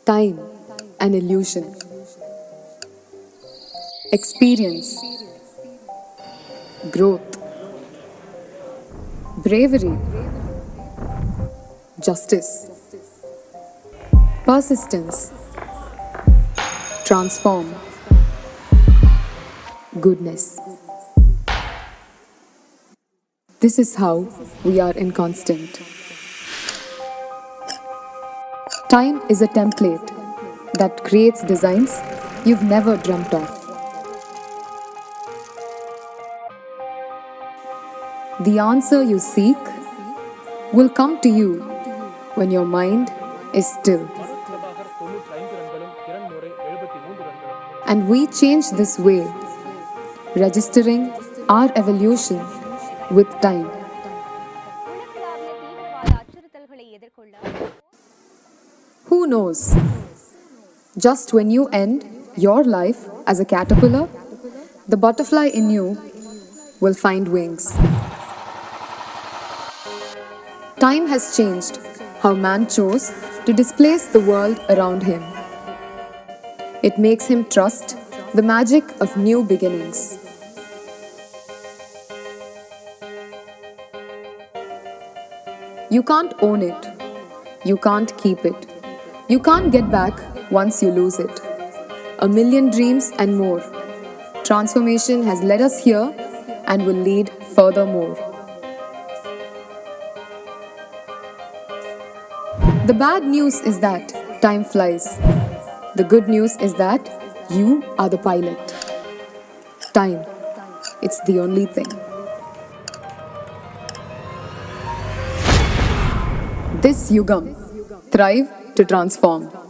Time, an illusion. Experience, growth, bravery, justice, persistence, transform, goodness. This is how we are inconstant. Time is a template that creates designs you've never dreamt of. The answer you seek will come to you when your mind is still. And we change this way, registering our evolution with time. Who knows? Just when you end your life as a caterpillar, the butterfly in you will find wings. Time has changed how man chose to displace the world around him. It makes him trust the magic of new beginnings. You can't own it. You can't keep it. You can't get back once you lose it. A million dreams and more. Transformation has led us here and will lead furthermore. The bad news is that time flies. The good news is that you are the pilot. Time, it's the only thing. This Yugam, thrive to transform.